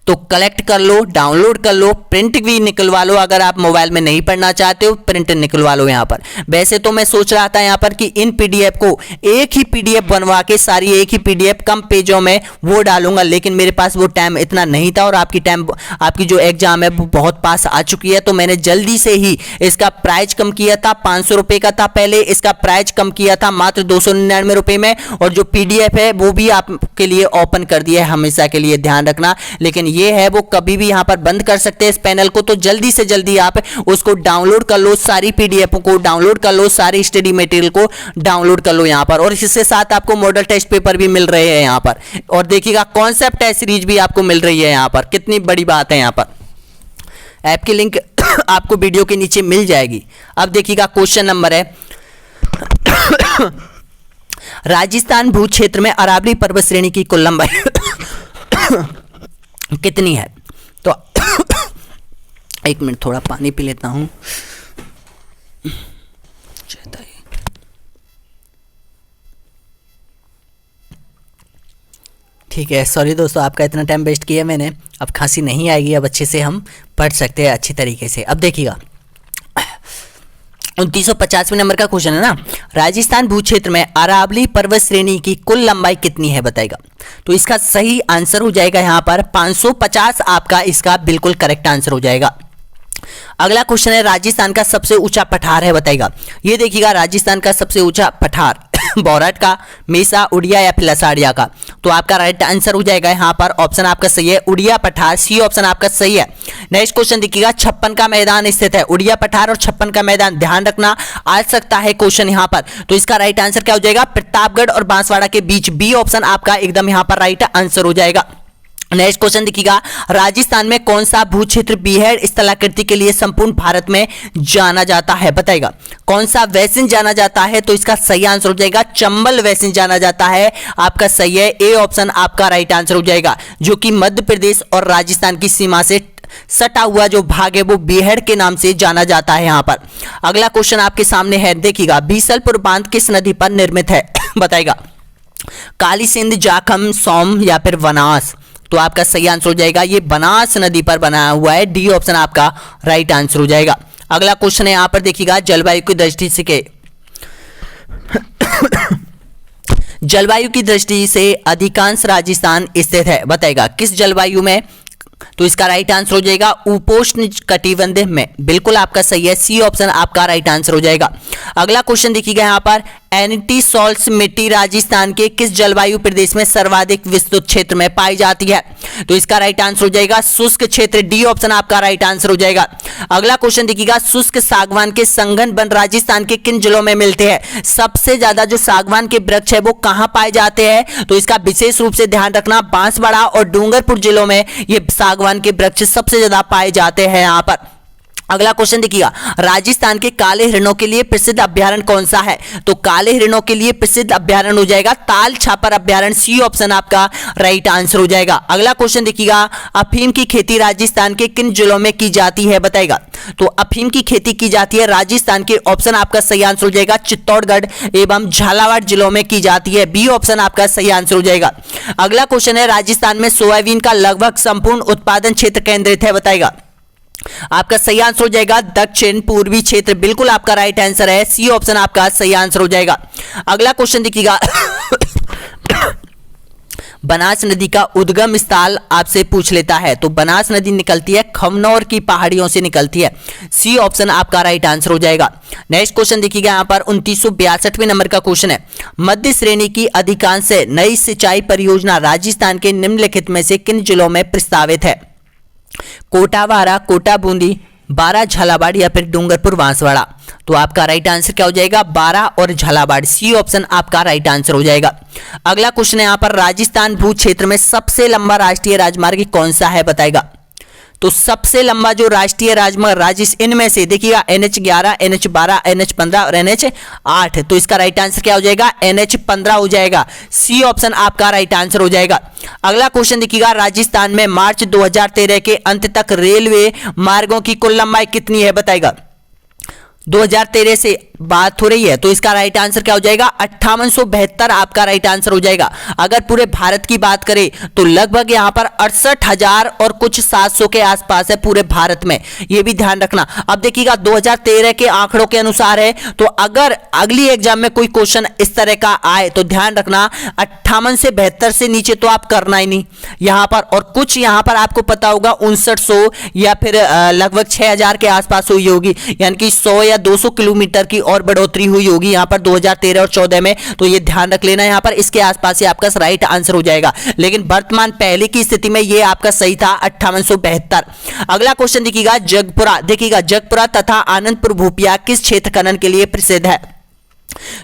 तो कलेक्ट कर लो, डाउनलोड कर लो, प्रिंट भी निकलवा लो, अगर आप मोबाइल में नहीं पढ़ना चाहते हो प्रिंट निकलवा लो यहाँ पर। वैसे तो मैं सोच रहा था यहाँ पर कि इन पीडीएफ को एक ही पीडीएफ बनवा के सारी एक ही पीडीएफ कम पेजों में वो डालूंगा, लेकिन मेरे पास वो टाइम इतना नहीं था और आपकी जो एग्जाम है वो बहुत पास आ चुकी है, तो मैंने जल्दी से ही इसका प्राइस कम किया था, 500 रुपए का था पहले, इसका प्राइस कम किया था मात्र 299 रुपए में, और जो पीडीएफ है वो भी आपके लिए ओपन कर दिया है हमेशा के लिए, ध्यान रखना। लेकिन ये है वो कभी भी यहां पर बंद कर सकते हैं इस पैनल को, तो जल्दी से जल्दी आप उसको डाउनलोड कर लो, सारी पीडीएफ को डाउनलोड कर लो, सारी स्टडी मटेरियल को डाउनलोड कर लो यहां पर, और इसके साथ आपको मॉडल टेस्ट पेपर भी मिल रहे हैं यहां पर, और देखिएगा कॉन्सेप्ट टेस्ट सीरीज भी आपको मिल रही है यहां पर, कितनी बड़ी बात है यहां पर। ऐप की लिंक आपको वीडियो के नीचे मिल जाएगी। अब देखिएगा क्वेश्चन नंबर है राजस्थान भू क्षेत्र में अरावली पर्वत श्रेणी की कुल लंबाई कितनी है? तो 1 मिनट थोड़ा पानी पी लेता हूं। ठीक है, सॉरी दोस्तों आपका इतना टाइम वेस्ट किया मैंने, अब खांसी नहीं आएगी, अब अच्छे से हम पढ़ सकते हैं अच्छी तरीके से। अब देखिएगा 2950वें नंबर का क्वेश्चन है ना, राजस्थान भू क्षेत्र में अरावली पर्वत श्रेणी की कुल लंबाई कितनी है बताएगा, तो इसका सही आंसर हो जाएगा यहाँ पर 550, आपका इसका बिल्कुल करेक्ट आंसर हो जाएगा। अगला क्वेश्चन है राजस्थान का सबसे ऊंचा पठार है बताएगा, ये देखिएगा राजस्थान का सबसे ऊंचा पठार बोरट का, मेसा, उड़िया या फिर लसाड़िया का, तो आपका राइट आंसर हो जाएगा यहाँ पर ऑप्शन आपका सही है उड़िया पठार, सी ऑप्शन आपका सही है। नेक्स्ट क्वेश्चन देखिएगा 56 का मैदान स्थित है, उड़िया पठार और 56 का मैदान, ध्यान रखना आ सकता है क्वेश्चन यहाँ पर, तो इसका राइट आंसर क्या हो जाएगा प्रतापगढ़ और बांसवाड़ा के बीच, बी ऑप्शन आपका एकदम यहाँ पर राइट आंसर हो जाएगा। नेक्स्ट क्वेश्चन देखिएगा राजस्थान में कौन सा भू क्षेत्र बीहड़ स्थलाकृति के लिए संपूर्ण भारत में जाना जाता है बताएगा, कौन सा वैसिन जाना जाता है, तो इसका सही आंसर हो जाएगा चंबल वैसिन जाना जाता है, आपका सही है, ए ऑप्शन आपका राइट आंसर हो जाएगा, जो कि मध्य प्रदेश और राजस्थान की सीमा से सटा हुआ जो भाग है वो बीहड़ के नाम से जाना जाता है यहाँ पर। अगला क्वेश्चन आपके सामने है, देखिएगा बीसलपुर बांध किस नदी पर निर्मित है बताएगा, काली सिंध, जाखम, सोम या फिर बनास, तो आपका सही आंसर हो जाएगा ये बनास नदी पर बनाया हुआ है, डी ऑप्शन आपका राइट आंसर हो जाएगा। अगला क्वेश्चन है यहां पर देखिएगा जलवायु की दृष्टि से जलवायु की दृष्टि से अधिकांश राजस्थान स्थित है बताएगा, किस जलवायु में, तो इसका राइट आंसर हो जाएगा उपोष्ण कटिबंध में, बिल्कुल आपका सही है, सी ऑप्शन आपका राइट आंसर हो जाएगा। अगला क्वेश्चन देखिएगा यहाँ पर एंटी सॉल्ट मिट्टी राजस्थान के किस जलवायु प्रदेश में सर्वाधिक विस्तृत क्षेत्र में पाई जाती है, तो इसका राइट आंसर हो जाएगा शुष्क क्षेत्र, डी ऑप्शन आपका राइट आंसर हो जाएगा। अगला क्वेश्चन देखिएगा शुष्क सागवान के संघन वन राजस्थान के किन जिलों में मिलते हैं, सबसे ज्यादा जो सागवान के वृक्ष है वो कहां पाए जाते हैं, तो इसका विशेष रूप से ध्यान रखना बांसवाड़ा और डूंगरपुर जिलों में ये सागवान के वृक्ष सबसे ज्यादा पाए जाते हैं यहाँ पर। अगला क्वेश्चन देखिएगा, राजस्थान के काले हिरणों के लिए प्रसिद्ध अभ्यारण्य कौन सा है? तो काले हिरणों के लिए प्रसिद्ध अभ्यारण्य हो जाएगा ताल छापर अभ्यारण्य, सी ऑप्शन आपका राइट आंसर हो जाएगा। अगला क्वेश्चन देखिएगा, अफीम की खेती राजस्थान के किन जिलों में की जाती है? बताएगा। तो अफीम की खेती की जाती है राजस्थान के, ऑप्शन आपका सही आंसर हो जाएगा, चित्तौड़गढ़ एवं झालावाड़ जिलों में की जाती है, बी ऑप्शन आपका सही आंसर हो जाएगा। अगला क्वेश्चन है, राजस्थान में सोयाबीन का लगभग संपूर्ण उत्पादन क्षेत्र केंद्रित है? बताएगा। आपका सही आंसर हो जाएगा दक्षिण पूर्वी क्षेत्र, बिल्कुल आपका राइट आंसर है, सी ऑप्शन आपका सही आंसर हो जाएगा। अगला क्वेश्चन देखिएगा, बनास नदी का उद्गम स्थल आपसे पूछ लेता है। तो बनास नदी निकलती है खमनौर की पहाड़ियों से निकलती है, सी ऑप्शन आपका राइट आंसर हो जाएगा। नेक्स्ट क्वेश्चन देखिएगा, यहां पर 2962वें नंबर का क्वेश्चन है, मध्य श्रेणी की अधिकांश नई सिंचाई परियोजना राजस्थान के निम्नलिखित में से किन जिलों में प्रस्तावित है? कोटा बारा, कोटा बूंदी, बारा झालावाड़ या फिर डूंगरपुर बांसवाड़ा। तो आपका राइट आंसर क्या हो जाएगा? बारा और झालावाड़, सी ऑप्शन आपका राइट आंसर हो जाएगा। अगला क्वेश्चन है यहाँ पर, राजस्थान भू क्षेत्र में सबसे लंबा राष्ट्रीय राजमार्ग कौन सा है? बताएगा। तो सबसे लंबा जो राष्ट्रीय राजमार्ग इनमें से देखिएगा NH11, NH12, NH15 और NH8। तो इसका राइट आंसर क्या हो जाएगा? NH15 हो जाएगा, सी ऑप्शन आपका राइट आंसर हो जाएगा। अगला क्वेश्चन देखिएगा, राजस्थान में मार्च 2013 के अंत तक रेलवे मार्गों की कुल लंबाई कितनी है? बताएगा। 2013 से बात हो रही है, तो इसका राइट आंसर क्या हो जाएगा? 5872 आपका राइट आंसर हो जाएगा। अगर पूरे भारत की बात करें तो लगभग यहां पर 68,000 और कुछ 700 के आसपास है पूरे भारत में, यह भी ध्यान रखना। अब देखिएगा 2013 के आंकड़ों के अनुसार है, तो अगर अगली एग्जाम में कोई क्वेश्चन इस तरह का आए तो ध्यान रखना 58 से 72 से नीचे तो आप करना ही नहीं यहां पर, और कुछ यहां पर आपको पता होगा 5900 या फिर लगभग 6000 के आसपास हुई होगी, यानी कि 100 या 200 किलोमीटर की और बढ़ोतरी हुई होगी यहां पर 2013 और 14 में। तो ये ध्यान रख लेना, यहां पर इसके आसपास ही आपका राइट आंसर हो जाएगा। लेकिन वर्तमान पहले की स्थिति में ये आपका सही था 5872। अगला क्वेश्चन देखिएगा, जगपुरा, देखिएगा जगपुरा तथा आनंदपुर भूपिया किस क्षेत्र खनन के लिए प्रसिद्ध है?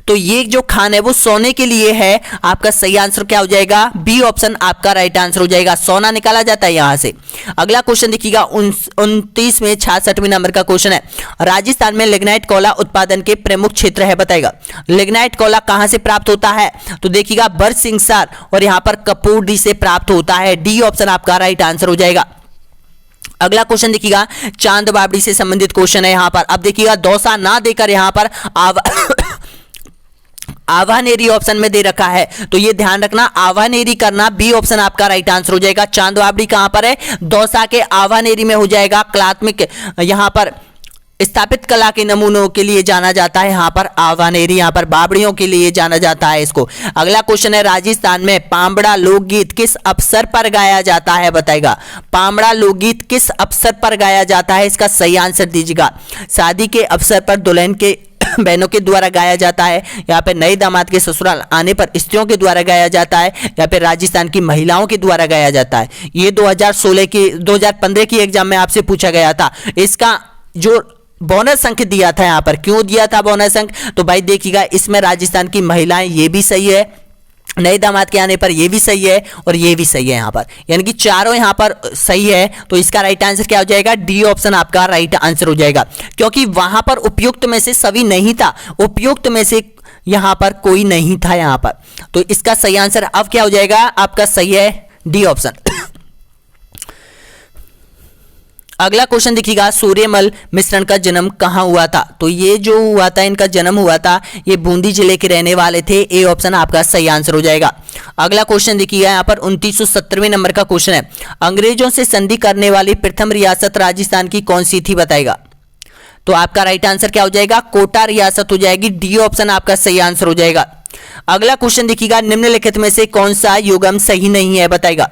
तो ये जो खान है वो सोने के लिए है, आपका सही आंसर क्या हो जाएगा? बी ऑप्शन आपका राइट आंसर हो जाएगा, सोना निकाला जाता है यहां से। अगला क्वेश्चन देखिएगा 2966वें नंबर का क्वेश्चन है, राजस्थान में लिग्नाइट कोयला उत्पादन के प्रमुख क्षेत्र है? बताएगा। लिग्नाइट कोयला कहां से प्राप्त होता है? तो देखिएगा बरसिंहसर और यहां पर कपूरडी से प्राप्त होता है, डी ऑप्शन आपका राइट आंसर हो जाएगा। अगला क्वेश्चन देखिएगा, चांद बावड़ी से संबंधित क्वेश्चन है यहां पर। अब देखिएगा दौसा ना देकर यहां पर आवानेरी ऑप्शन में दे रखा है, तो ये ध्यान रखना आवानेरी करना, बी ऑप्शन आपका राइट आंसर हो जाएगा। चांद बावड़ी कहां पर है? दौसा के आवानेरी में हो जाएगा। कलात्मक यहां पर स्थापित कला के नमूनों के लिए जाना जाता है यहां पर आवानेरी, यहां पर बावड़ियों के लिए जाना जाता है इसको। अगला क्वेश्चन है, राजस्थान में पामड़ा लोकगीत किस अवसर पर गाया जाता है? बताएगा। पामड़ा लोकगीत किस अवसर पर गाया जाता है? इसका सही आंसर दीजिएगा। शादी के अवसर पर दुल्हन के बहनों के द्वारा गाया जाता है, यहाँ पे नए दामाद के ससुराल आने पर स्त्रियों के द्वारा गाया जाता है, या फिर राजस्थान की महिलाओं के द्वारा गाया जाता है। ये 2015 की एग्जाम में आपसे पूछा गया था। इसका जो बोनस अंक दिया था यहाँ पर, क्यों दिया था बोनस अंक? तो भाई देखिएगा इसमें राजस्थान की महिलाएं, ये भी सही है, नए दामाद के आने पर ये भी सही है और ये भी सही है यहाँ पर, यानी कि चारों यहाँ पर सही है। तो इसका राइट आंसर क्या हो जाएगा? डी ऑप्शन आपका राइट आंसर हो जाएगा, क्योंकि वहां पर उपयुक्त में से सभी नहीं था, उपयुक्त में से यहां पर कोई नहीं था यहां पर। तो इसका सही आंसर अब क्या हो जाएगा? आपका सही है डी ऑप्शन। अगला क्वेश्चन देखिएगा, सूर्यमल मिश्रण का जन्म कहां हुआ था? तो ये जो हुआ था, इनका जन्म हुआ था, ये बूंदी जिले के रहने वाले थे, ए ऑप्शन आपका सही आंसर हो जाएगा। अगला क्वेश्चन देखिएगा, यहाँ पर 2970वें नंबर का क्वेश्चन है, अंग्रेजों से संधि करने वाली प्रथम रियासत राजस्थान की कौन सी थी? बताएगा। तो आपका राइट आंसर क्या हो जाएगा? कोटा रियासत हो जाएगी, डी ऑप्शन आपका सही आंसर हो जाएगा। अगला क्वेश्चन देखिएगा, निम्नलिखित में से कौन सा युग्म सही नहीं है? बताएगा।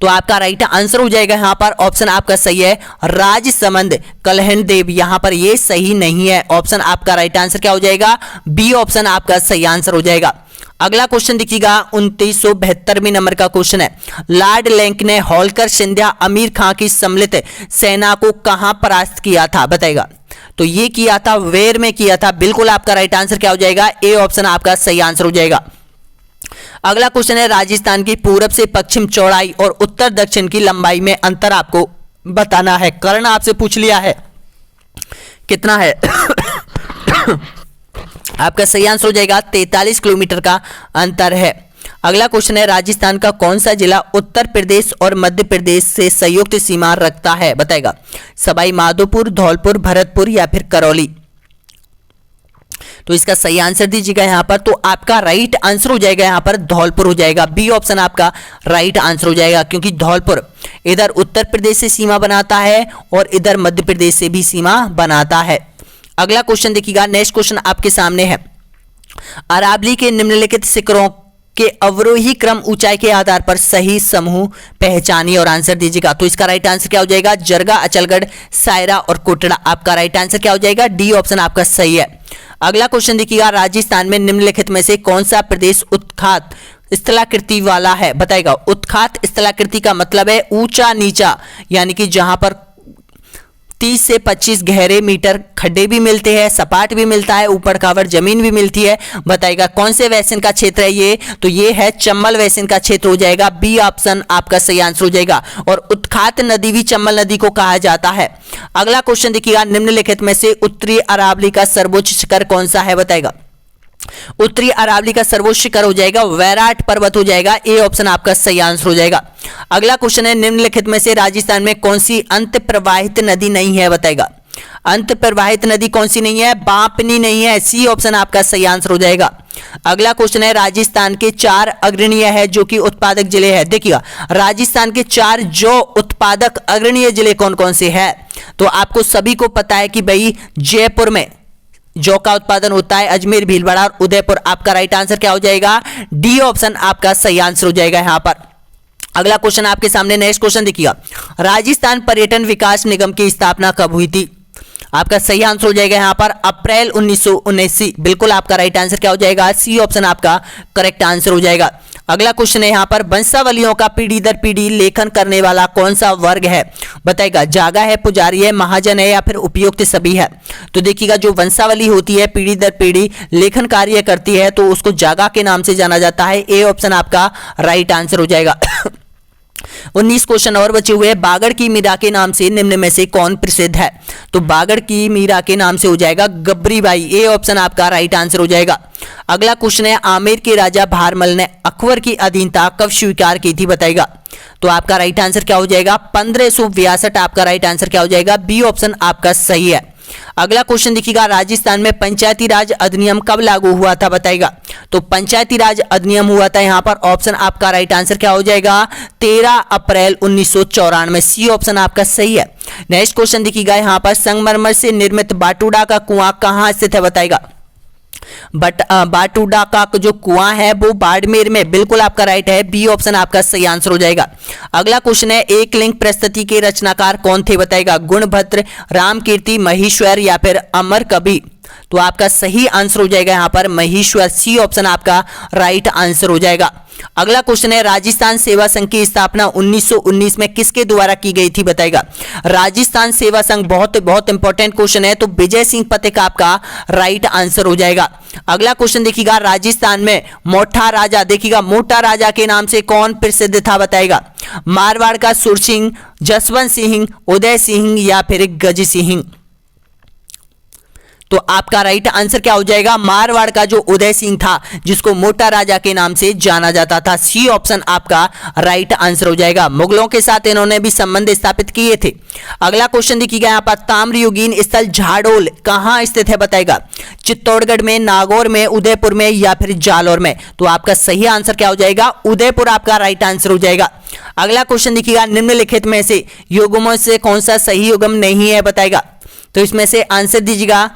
तो आपका राइट आंसर हो जाएगा यहां पर ऑप्शन आपका सही है, राजसमंद कलहन देव, यहां पर ये सही नहीं है, ऑप्शन आपका राइट आंसर क्या हो जाएगा? बी ऑप्शन आपका सही आंसर हो जाएगा। अगला क्वेश्चन देखिएगा 2972वें नंबर का क्वेश्चन है, लॉर्ड लैंक ने होलकर सिंधिया अमीर खां की सम्मिलित सेना को कहां परास्त किया था? बताएगा। तो ये किया था वेर में किया था, बिल्कुल आपका राइट आंसर क्या हो जाएगा? ए ऑप्शन आपका सही आंसर हो जाएगा। अगला क्वेश्चन है, राजस्थान की पूरब से पश्चिम चौड़ाई और उत्तर दक्षिण की लंबाई में अंतर आपको बताना है। कर्ण आपसे पूछ लिया है, कितना है आपका सही आंसर हो जाएगा 43 किलोमीटर का अंतर है। अगला क्वेश्चन है, राजस्थान का कौन सा जिला उत्तर प्रदेश और मध्य प्रदेश से संयुक्त सीमा रखता है? बताएगा सवाई माधोपुर, धौलपुर, भरतपुर या फिर करौली। तो इसका सही आंसर दीजिएगा यहां पर। तो आपका राइट आंसर हो जाएगा यहां पर धौलपुर हो जाएगा। बी ऑप्शन आपका राइट आंसर हो जाएगा, क्योंकि धौलपुर इधर उत्तर प्रदेश से सीमा बनाता है और इधर मध्य प्रदेश से भी सीमा बनाता है। अगला क्वेश्चन देखिएगा, नेक्स्ट क्वेश्चन आपके सामने है, अरावली के निम्नलिखित शिखरों के अवरोही क्रम ऊंचाई के आधार पर सही समूह पहचानिए और आंसर दीजिएगा। तो इसका राइट आंसर क्या हो जाएगा? जरगा, अचलगढ़, सायरा और कोटड़ा। आपका राइट आंसर क्या हो जाएगा? डी ऑप्शन आपका सही है। अगला क्वेश्चन देखिएगा, राजस्थान में निम्नलिखित में से कौन सा प्रदेश उत्खात स्थलाकृति वाला है? बताएगा उत्खात स्थलाकृति का मतलब है ऊंचा नीचा, यानी कि जहां पर 30 से 25 गहरे मीटर खड्डे भी मिलते हैं, सपाट भी मिलता है, ऊपर कावर जमीन भी मिलती है। बताएगा कौन से वैसन का क्षेत्र है ये? तो ये है चंबल वैसन का क्षेत्र हो जाएगा। बी ऑप्शन आपका सही आंसर हो जाएगा। और उत्खात नदी भी चंबल नदी को कहा जाता है। अगला क्वेश्चन देखिएगा, निम्नलिखित में से उत्तरी अरावली का सर्वोच्च शिखर कौन सा है? बताएगा उत्तरी अरावली का सर्वोच्च शिखर हो जाएगा वैराट पर्वत हो जाएगा। ए ऑप्शन आपका सही आंसर हो जाएगा। अगला क्वेश्चन है, निम्नलिखित में से राजस्थान में कौन सी अंत प्रवाहित नदी नहीं है? बताएगा अंत प्रवाहित नदी कौन सी नहीं है? बापनी नहीं है। सी ऑप्शन आपका सही आंसर हो जाएगा। अगला क्वेश्चन है, राजस्थान के 4 अग्रणीय है जो कि उत्पादक जिले हैं। देखिएगा राजस्थान के 4 जो उत्पादक अग्रणीय जिले कौन कौन से हैं? तो आपको सभी को पता है कि भाई जयपुर में जौ का उत्पादन होता है, अजमेर, भीलवाड़ा और उदयपुर। आपका राइट आंसर क्या हो जाएगा? डी ऑप्शन आपका सही आंसर हो जाएगा यहां पर। अगला क्वेश्चन आपके सामने, नेक्स्ट क्वेश्चन देखिएगा, राजस्थान पर्यटन विकास निगम की स्थापना कब हुई थी? आपका सही आंसर हो जाएगा यहां पर अप्रैल 1979। बिल्कुल आपका राइट आंसर क्या हो जाएगा? सी ऑप्शन आपका करेक्ट आंसर हो जाएगा। अगला क्वेश्चन है यहां पर, वंशावलियों का पीढ़ी दर पीढ़ी लेखन करने वाला कौन सा वर्ग है? बताएगा जागा है, पुजारी है, महाजन है या फिर उपयुक्त सभी है? तो देखिएगा जो वंशावली होती है पीढ़ी दर पीढ़ी लेखन कार्य करती है तो उसको जागा के नाम से जाना जाता है। ए ऑप्शन आपका राइट आंसर हो जाएगा। 19 क्वेश्चन और बचे हुए हैं, बागड़ की मीरा के नाम से निम्न में से कौन प्रसिद्ध है? तो बागड़ की मीरा के नाम से हो जाएगा गब्बरी बाई। ए ऑप्शन आपका राइट आंसर हो जाएगा। अगला क्वेश्चन है, आमेर के राजा भारमल ने अकबर की अधीनता कब स्वीकार की थी? बताएगा तो आपका राइट आंसर क्या हो जाएगा? 1562। आपका राइट आंसर क्या हो जाएगा? बी ऑप्शन आपका सही है। अगला क्वेश्चन देखिएगा, राजस्थान में पंचायती राज अधिनियम कब लागू हुआ था? बताएगा तो पंचायती राज अधिनियम हुआ था यहां पर। ऑप्शन आपका राइट आंसर क्या हो जाएगा? 13 अप्रैल 1994। सी ऑप्शन आपका सही है। नेक्स्ट क्वेश्चन देखिएगा, यहां पर संगमरमर से निर्मित बाटूडा का कुआं कहां स्थित है? बताएगा बाटूडा का जो कुआं है वो बाड़मेर में। बिल्कुल आपका राइट है। बी ऑप्शन आपका सही आंसर हो जाएगा। अगला क्वेश्चन है, एक लिंग प्रस्तुति के रचनाकार कौन थे? बताएगा गुणभद्र, रामकीर्ति, महेश्वर या फिर अमर कवि? तो आपका सही आंसर हो जाएगा यहां पर महेश्वर। सी ऑप्शन आपका राइट आंसर हो जाएगा। अगला क्वेश्चन है, राजस्थान सेवा संघ की स्थापना 1919 में किसके द्वारा की गई थी? बताएगा राजस्थान सेवा संघ बहुत इंपॉर्टेंट क्वेश्चन है, तो विजय सिंह पतेक आपका राइट आंसर हो जाएगा। अगला क्वेश्चन देखिएगा, राजस्थान में मोटा राजा, देखिएगा मोटा राजा के नाम से कौन प्रसिद्ध था? बताएगा मारवाड़ का सुरसिंह, जसवंत सिंह, उदय सिंह या फिर गज सिंह? तो आपका राइट आंसर क्या हो जाएगा? मारवाड़ का जो उदय सिंह था जिसको मोटा राजा के नाम से जाना जाता था। सी ऑप्शन आपका राइट आंसर हो जाएगा। मुगलों के साथ इन्होंने भी संबंध स्थापित किए थे। अगला क्वेश्चन देखिएगा, यहाँ पर ताम्रयुगीन स्थल झाडोल कहां स्थित है? बताएगा चित्तौड़गढ़ में, नागौर में, उदयपुर में या फिर जालौर में? तो आपका सही आंसर क्या हो जाएगा? उदयपुर आपका राइट आंसर हो जाएगा। अगला क्वेश्चन देखिएगा, निम्नलिखित में से युग्मों से कौन सा सही युग्म नहीं है? बताएगा तो इसमें से आंसर दीजिएगा।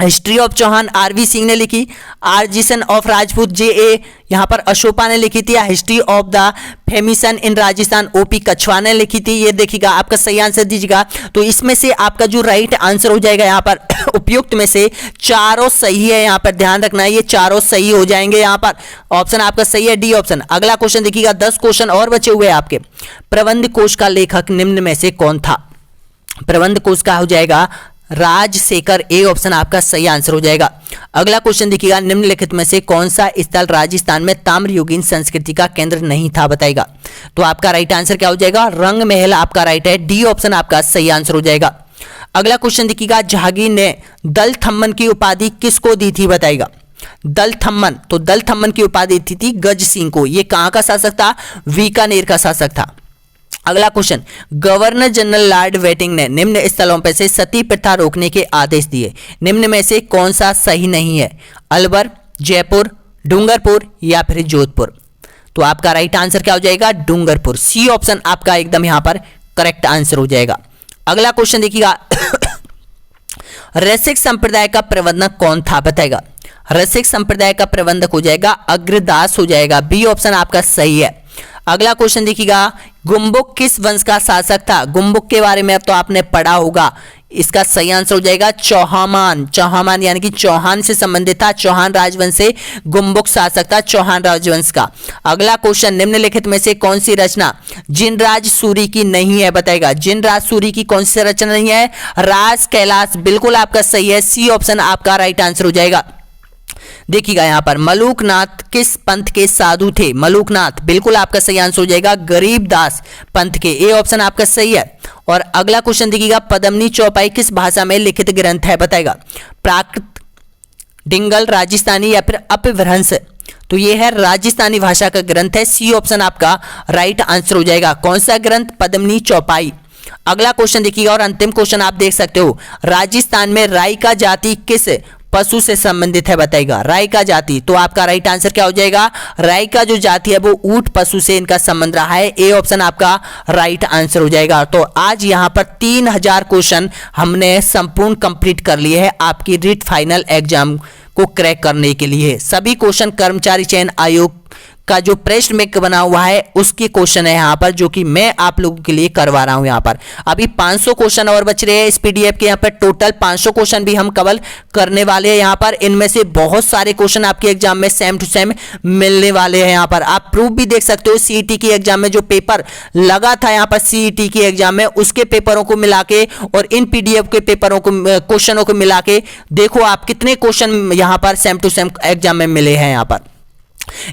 History of Chauhan RV Singh ने लिखी, आर्जिसन ऑफ राजपूत जे यहाँ पर अशोका ने लिखी थी, या history of the famines in Rajasthan OP Kachhawa ने लिखी थी? ये देखिएगा आपका सही आंसर दीजिएगा। तो इसमें से आपका जो राइट आंसर हो जाएगा यहाँ पर उपयुक्त में से चारों सही है। यहाँ पर ध्यान रखना है, ये चारों सही हो जाएंगे। यहाँ पर ऑप्शन आपका सही है, डी ऑप्शन। अगला क्वेश्चन देखिएगा, 10 क्वेश्चन और बचे हुए हैं आपके। प्रबंध कोश का लेखक निम्न में से कौन था? प्रबंध कोश का हो जाएगा राजशेखर। ए ऑप्शन आपका सही आंसर हो जाएगा। अगला क्वेश्चन देखिएगा, निम्नलिखित में से कौन सा स्थल राजस्थान में ताम्रयुगीन संस्कृति का केंद्र नहीं था? बताएगा तो आपका राइट आंसर क्या हो जाएगा? रंग महल आपका राइट है। डी ऑप्शन आपका सही आंसर हो जाएगा। अगला क्वेश्चन देखिएगा, जहांगीर ने दल थम्मन की उपाधि किसको दी थी बताइएगा। दल थम्मन, तो दल थम्मन की उपाधि दी थी गज सिंह को। ये कहां का शासक था? बीकानेर का शासक था। अगला question, governor general Lord waiting ने निम्न स्थलों पर से सती प्रथा रोकने के आदेश दिए, निम्न में से कौन सा सही नहीं है? अलवर, जयपुर, डूंगरपुर या फिर जोधपुर। तो आपका राइट आंसर क्या हो जाएगा? डूंगरपुर। सी ऑप्शन आपका एकदम यहां पर करेक्ट आंसर हो जाएगा। अगला क्वेश्चन देखिएगा, रसिक संप्रदाय का प्रबंधक कौन था बताएगा। रसिक संप्रदाय का प्रबंधक हो जाएगा अग्रदास हो जाएगा। बी ऑप्शन आपका सही है। अगला क्वेश्चन देखिएगा, गुम्बुक किस वंश का शासक था? गुम्बुक के बारे में अब तो आपने पढ़ा होगा। इसका सही आंसर हो जाएगा चौहान। चौहान यानी कि चौहान से संबंधित था। चौहान राजवंश से गुम्बुक शासक था, चौहान राजवंश का। अगला क्वेश्चन, निम्नलिखित में से कौन सी रचना जिनराज सूरी की नहीं है बताएगा। जिनराज सूरी की कौन सी रचना नहीं है? राज कैलाश, बिल्कुल आपका सही है। सी ऑप्शन आपका राइट आंसर हो जाएगा। देखिएगा यहां पर, मलूकनाथ किस पंथ के साधु थे? मलूकनाथ, बिल्कुल आपका सही आंसर हो जाएगा गरीबदास पंथ के। ए ऑप्शन आपका सही है। और अगला क्वेश्चन देखिएगा, पद्मिनी चौपाई किस भाषा में लिखित ग्रंथ है बताएगा। प्राकृत, डिंगल, राजस्थानी या फिर अपभ्रंश। तो ये है राजस्थानी भाषा का ग्रंथ है। सी ऑप्शन आपका राइट आंसर हो जाएगा। कौन सा ग्रंथ? पद्मिनी चौपाई। अगला क्वेश्चन देखिएगा और अंतिम क्वेश्चन आप देख सकते हो, राजस्थान में राई का जाति किस पशु से संबंधित है बताएगा। राई का जाति, तो आपका राइट आंसर क्या हो जाएगा? राई का जो जाति है वो ऊंट पशु से इनका संबंध रहा है। ए ऑप्शन आपका राइट आंसर हो जाएगा। तो आज यहां पर 3000 क्वेश्चन हमने संपूर्ण कंप्लीट कर लिए हैं आपकी रीट फाइनल एग्जाम को क्रैक करने के लिए। सभी क्वेश्चन कर्मचारी चयन आयोग का जो प्रश्न बैंक बना हुआ है उसके क्वेश्चन है यहाँ पर, जो कि मैं आप लोगों के लिए करवा रहा हूँ। यहाँ पर अभी 500 क्वेश्चन और बच रहे हैं इस पीडीएफ के। यहाँ पर टोटल 500 क्वेश्चन भी हम कवर करने वाले हैं। यहाँ पर इनमें से बहुत सारे क्वेश्चन आपके एग्जाम में सेम टू सेम मिलने वाले हैं। यहाँ पर आप प्रूफ भी देख सकते हो, सीईटी की एग्जाम में जो पेपर लगा था यहाँ पर सीईटी की एग्जाम में, उसके पेपरों को मिला के और इन पीडीएफ के पेपरों को क्वेश्चनों को मिला के देखो आप कितने क्वेश्चन यहाँ पर सेम टू सेम एग्जाम में मिले हैं। यहाँ पर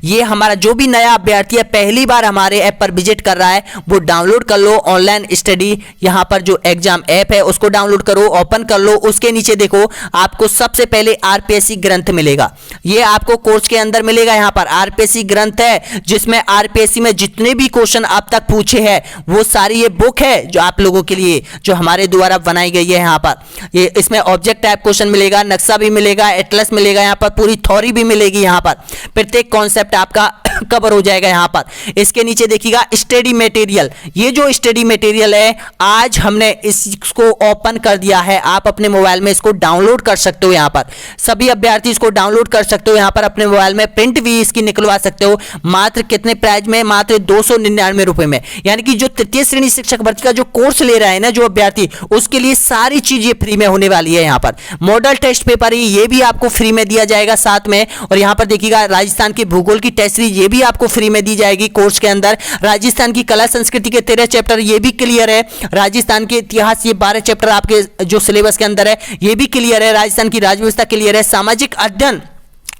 ये हमारा जो भी नया अभ्यर्थी है पहली बार हमारे ऐप पर विजिट कर रहा है वो डाउनलोड कर लो ऑनलाइन स्टडी। यहां पर जो एग्जाम ऐप है उसको डाउनलोड करो, ओपन कर लो। उसके नीचे देखो आपको सबसे पहले आरपीएससी ग्रंथ मिलेगा। ये आपको कोर्स के अंदर मिलेगा। यहां पर आरपीएससी ग्रंथ है जिसमें आरपीएससी में जितने भी क्वेश्चन आप तक पूछे हैं वो सारी ये बुक है जो आप लोगों के लिए जो हमारे द्वारा बनाई गई है। यहाँ पर ये इसमें ऑब्जेक्ट टाइप क्वेश्चन मिलेगा, नक्शा भी मिलेगा, एटलस मिलेगा, यहाँ पर पूरी थ्योरी भी मिलेगी। यहाँ पर प्रत्येक कॉन्सेप्ट आपका कवर हो जाएगा। यहां पर इसके नीचे देखिएगा स्टडी मटेरियल। ये जो स्टडी मटेरियल है आज हमने इसको ओपन कर दिया है। आप अपने मोबाइल में इसको डाउनलोड कर सकते हो। यहां पर सभी अभ्यर्थी इसको डाउनलोड कर सकते हो। यहां पर अपने मोबाइल में प्रिंट भी इसकी निकलवा सकते हो। मात्र कितने प्राइस में? मात्र 299 रुपए में। यानी कि जो तृतीय श्रेणी शिक्षक भर्ती का जो कोर्स ले रहा है ना जो अभ्यर्थी, उसके लिए सारी चीजें फ्री में होने वाली है। यहां पर मॉडल टेस्ट पेपर ये भी आपको फ्री में दिया जाएगा साथ में। और यहां पर देखिएगा राजस्थान की भूगोल की टेस्ट सीरीज ये भी आपको फ्री में दी जाएगी कोर्स के अंदर। राजस्थान की कला संस्कृति के 13 चैप्टर ये भी क्लियर है। राजस्थान के इतिहास ये 12 चैप्टर आपके जो सिलेबस के अंदर है ये भी क्लियर है। राजस्थान की राजव्यवस्था क्लियर है। सामाजिक अध्ययन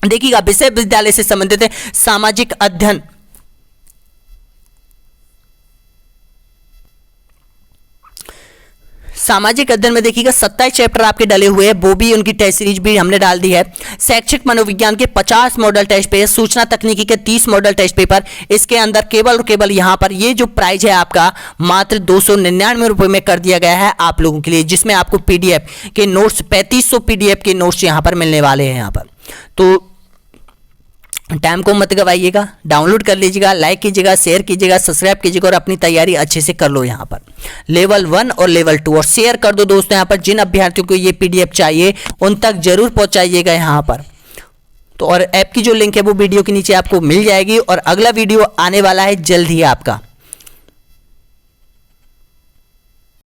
देखिएगा विश्वविद्यालय से संबंधित है। सामाजिक अध्ययन सामाजिक अध्ययन में देखिएगा 27 चैप्टर आपके डले हुए हैं, वो भी उनकी टेस्ट सीरीज भी हमने डाल दी है। शैक्षिक मनोविज्ञान के 50 मॉडल टेस्ट पेपर, सूचना तकनीकी के 30 मॉडल टेस्ट पेपर। इसके अंदर केवल और केवल यहाँ पर ये जो प्राइस है आपका मात्र 299 रुपए में कर दिया गया है आप लोगों के लिए, जिसमें आपको पीडीएफ के नोट्स 3500 पीडीएफ के नोट्स यहाँ पर मिलने वाले हैं। यहाँ पर तो टाइम को मत गवाइएगा, डाउनलोड कर लीजिएगा, लाइक कीजिएगा, शेयर कीजिएगा, सब्सक्राइब कीजिएगा और अपनी तैयारी अच्छे से कर लो। यहाँ पर लेवल 1 और लेवल 2 और शेयर कर दो दोस्तों। यहाँ पर जिन अभ्यर्थियों को ये पीडीएफ चाहिए उन तक जरूर पहुंचाइएगा यहाँ पर। तो और ऐप की जो लिंक है वो वीडियो के नीचे आपको मिल जाएगी और अगला वीडियो आने वाला है जल्द ही आपका।